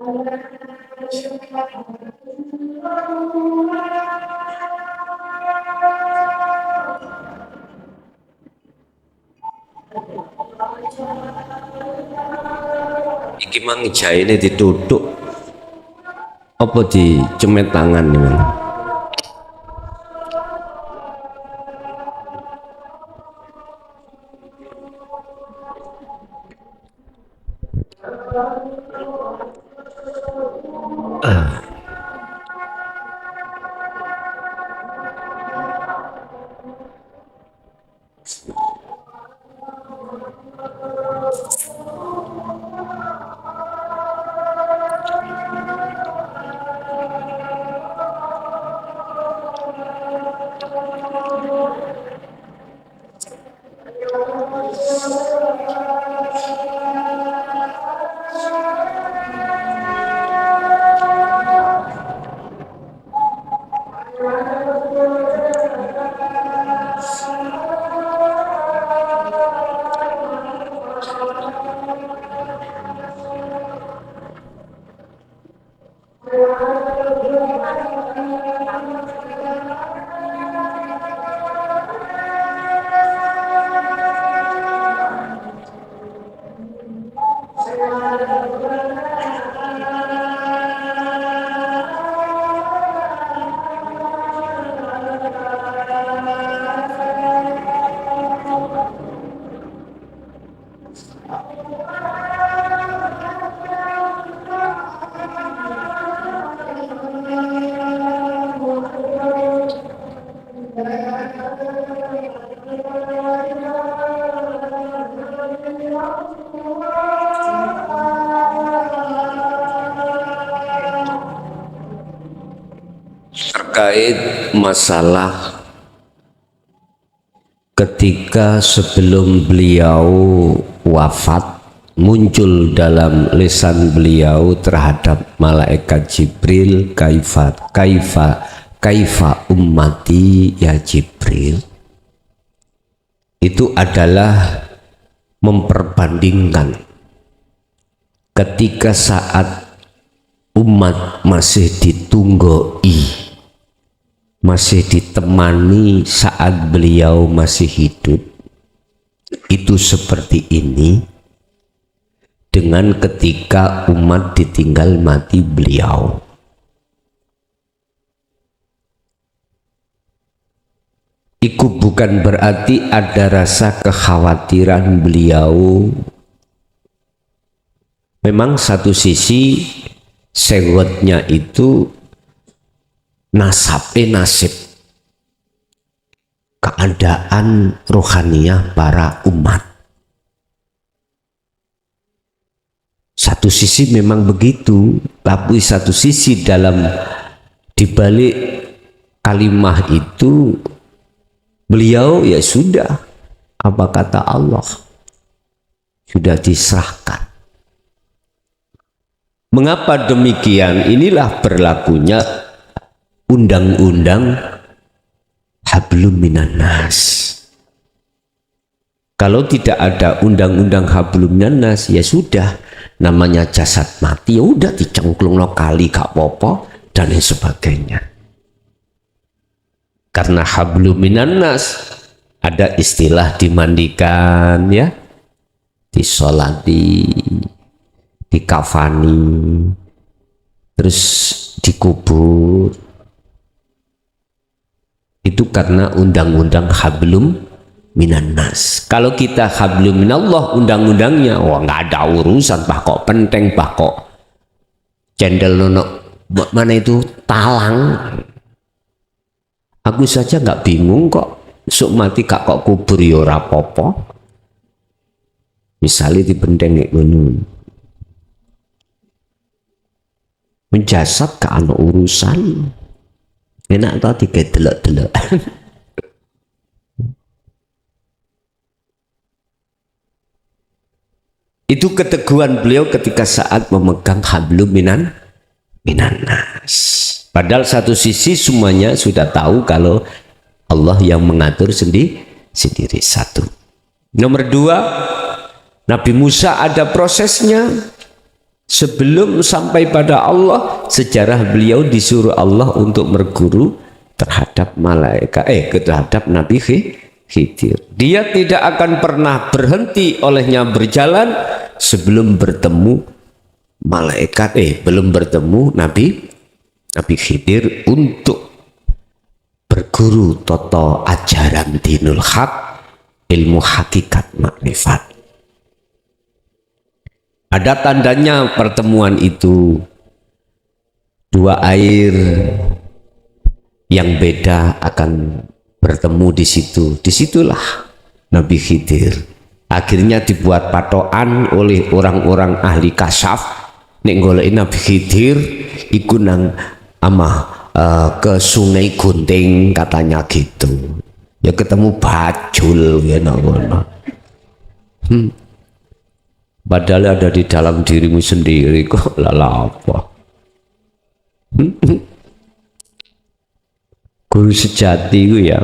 Iki mang jaine ditutuk apa dicemet tangan nih mang? Terkait masalah ketika sebelum beliau wafat muncul dalam lisan beliau terhadap malaikat Jibril, kaifa ummati ya Jibril, itu adalah memperbandingkan ketika saat umat masih ditunggoi, masih ditemani saat beliau masih hidup, itu seperti ini, dengan ketika umat ditinggal mati beliau. Itu bukan berarti ada rasa kekhawatiran beliau. Memang satu sisi sewotnya itu nasib keadaan rohaniah para umat. Satu sisi memang begitu, tapi satu sisi dalam dibalik kalimah itu beliau ya sudah, apa kata Allah, sudah diserahkan. Mengapa demikian? Inilah berlakunya undang-undang hablum minan nas. Kalau tidak ada undang-undang hablum minan nas, ya sudah, namanya jasad mati, ya udah dicengklung lo kali gak apa-apa dan lain sebagainya. Karena hablum minan nas ada istilah dimandikan, ya, disolati, dikafani, terus dikubur. Itu karena undang-undang hablum minan nas. Kalau kita hablum minallah undang-undangnya, wah nggak ada urusan, bah kok penteng, bah kok cendel nono mana itu talang. Aku saja nggak bingung kok, sok mati kak kok kubur ya ora apa-apa. Misalnya di penteng ngono. Menjasad ke anu urusan. Enak tau digedelok-delok. Itu keteguhan beliau ketika saat memegang hablum minan nas. Padahal satu sisi semuanya sudah tahu kalau Allah yang mengatur sendiri satu. Nomor dua, Nabi Musa ada prosesnya. Sebelum sampai pada Allah, sejarah beliau disuruh Allah untuk berguru terhadap terhadap Nabi Khidir. Dia tidak akan pernah berhenti olehnya berjalan sebelum bertemu belum bertemu Nabi Khidir untuk berguru toto ajaran dinul haq, ilmu hakikat makrifat. Ada tandanya pertemuan itu, dua air yang beda akan bertemu di situ. Disitulah Nabi Khidir akhirnya dibuat patokan oleh orang-orang ahli kasyaf. Nek golek Nabi Khidir iku nang ke Sungai Gunting katanya gitu. Ya ketemu bajul ya ngono. Padahal ada di dalam dirimu sendiri kok lala apa. Guru sejati itu ya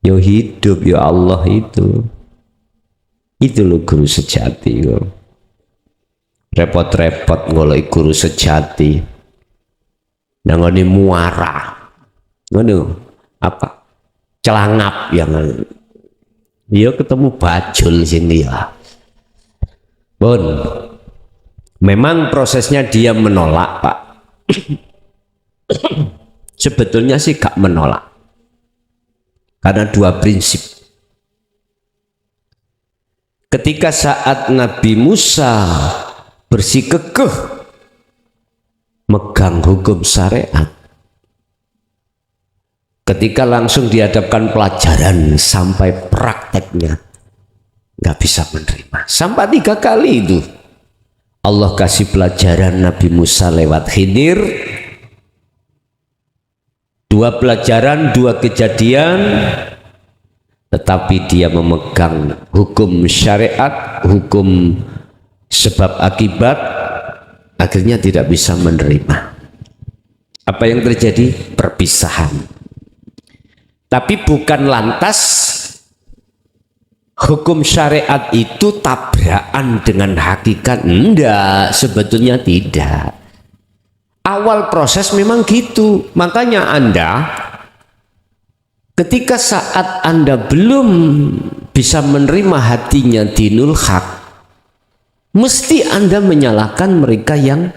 hidup ya Allah itu loh guru sejati itu. Repot-repot ngoleh guru sejati nangani muara ngono apa celangap yang dia ketemu bajul sini ya. Bon, memang prosesnya dia menolak Pak. Sebetulnya sih gak menolak karena dua prinsip. Ketika saat Nabi Musa bersikukuh megang hukum syariat, ketika langsung dihadapkan pelajaran sampai prakteknya nggak bisa menerima. Sampai 3 kali itu Allah kasih pelajaran Nabi Musa lewat Khidir, 2 pelajaran, 2 kejadian, tetapi dia memegang hukum syariat, hukum sebab akibat, akhirnya tidak bisa menerima. Apa yang terjadi? Perpisahan. Tapi bukan lantas hukum syariat itu tabrakan dengan hakikat. Enggak, sebetulnya tidak. Awal proses memang gitu. Makanya Anda ketika saat Anda belum bisa menerima hatinya dinul haq, mesti Anda menyalahkan mereka yang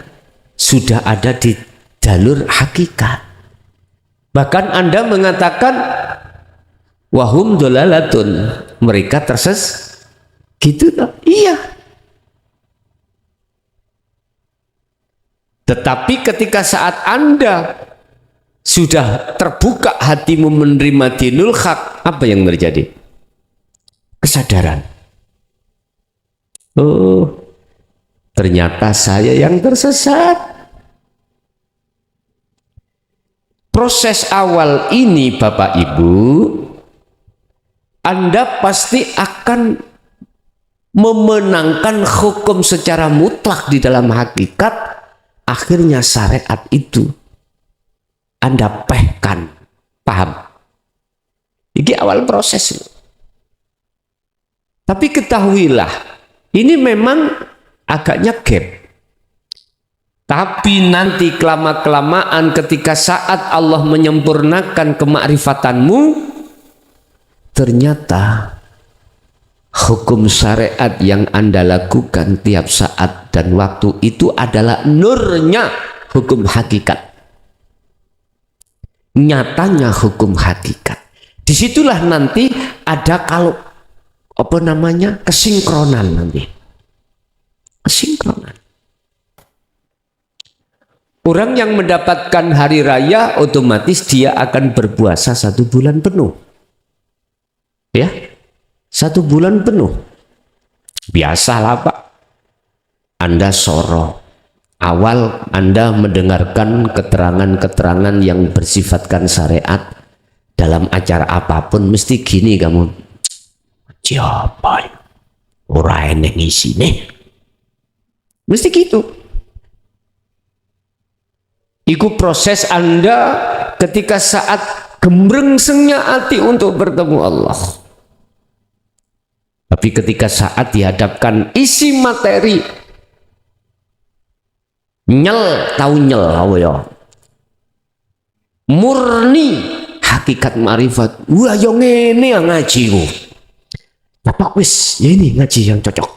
sudah ada di jalur hakikat. Bahkan Anda mengatakan wahum dolalatun, mereka gitu tak? Iya. Tetapi ketika saat Anda sudah terbuka hatimu menerima dinul haq, apa yang terjadi? Kesadaran. Oh, ternyata saya yang tersesat. Proses awal ini Bapak Ibu, Anda pasti akan memenangkan hukum secara mutlak di dalam hakikat. Akhirnya syariat itu Anda pehkan, paham? Ini awal proses. Tapi ketahuilah, ini memang agaknya gap. Tapi nanti kelama-kelamaan ketika saat Allah menyempurnakan kemakrifatanmu, ternyata hukum syariat yang Anda lakukan tiap saat dan waktu itu adalah nurnya hukum hakikat. Nyatanya hukum hakikat. Disitulah nanti ada kesinkronan nanti. Kesinkronan. Orang yang mendapatkan hari raya otomatis dia akan berpuasa 1 bulan penuh. Ya, 1 bulan penuh. Biasalah Pak. Anda soro. Awal Anda mendengarkan keterangan-keterangan yang bersifatkan syariat dalam acara apapun mesti gini kamu. Siapa? Orang yang ngisi nih. Mesti gitu. Iku proses Anda ketika saat gemrengsengnya hati untuk bertemu Allah. Tapi ketika saat dihadapkan isi materi Nyel tahu nyel apa ya? Murni hakikat marifat. Wah yang ini yang ngaji ku. Bapak wis ya ini ngaji yang cocok.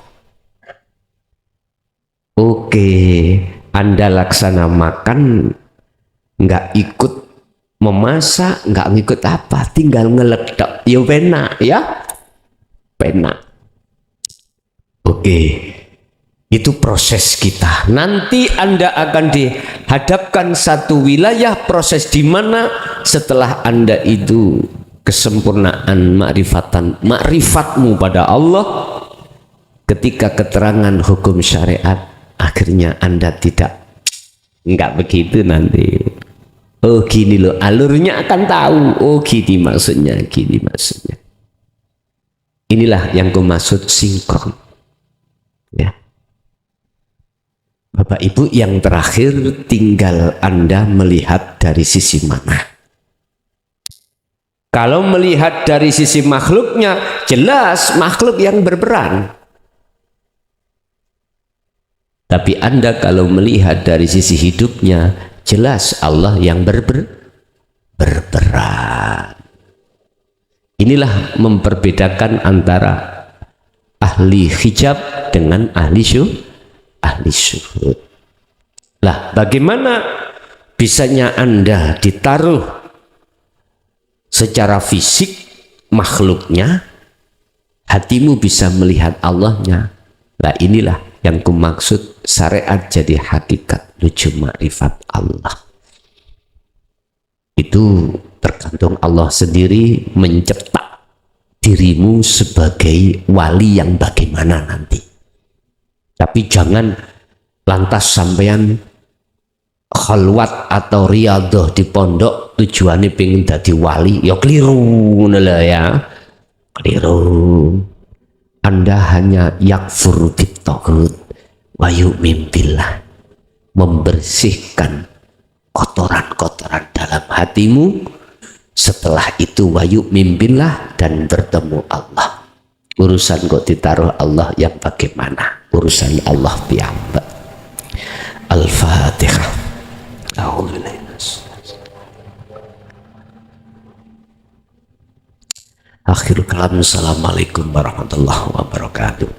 Oke, Anda laksana makan, nggak ikut memasak, nggak ngikut apa, tinggal ngeledek. Ya penak ya, penak. Oke, itu proses kita. Nanti Anda akan dihadapkan satu wilayah proses di mana setelah Anda itu kesempurnaan makrifatmu pada Allah, ketika keterangan hukum syariat akhirnya Anda enggak begitu nanti. Oh gini loh alurnya, akan tahu. Oh gini maksudnya, gini maksudnya. Inilah yang ku maksud sinkron. Ya. Bapak Ibu, yang terakhir tinggal Anda melihat dari sisi mana. Kalau melihat dari sisi makhluknya, jelas makhluk yang berperan. Tapi Anda kalau melihat dari sisi hidupnya, jelas Allah yang berperan. Inilah memperbedakan antara ahli hijab dengan ahli syuhud. Lah, bagaimana bisanya Anda ditaruh secara fisik makhluknya, hatimu bisa melihat Allahnya. Lah inilah yang kumaksud syariat jadi hakikat nujum ma'rifat Allah. Itu tergantung Allah sendiri mencetak dirimu sebagai wali yang bagaimana nanti. Tapi jangan lantas sampean khalwat atau riyadhah di pondok tujuannya pengen jadi wali, ya keliru ya, keliru. Anda hanya yakfur bitaghut wa yu'min billah, membersihkan kotoran-kotoran dalam hatimu. Setelah itu wa yu'min billah, dan bertemu Allah. Urusan kok ditaruh Allah yang bagaimana, urusan Allah piyambak. Al-Fatihah. Akhir kalam, assalamualaikum warahmatullahi wabarakatuh.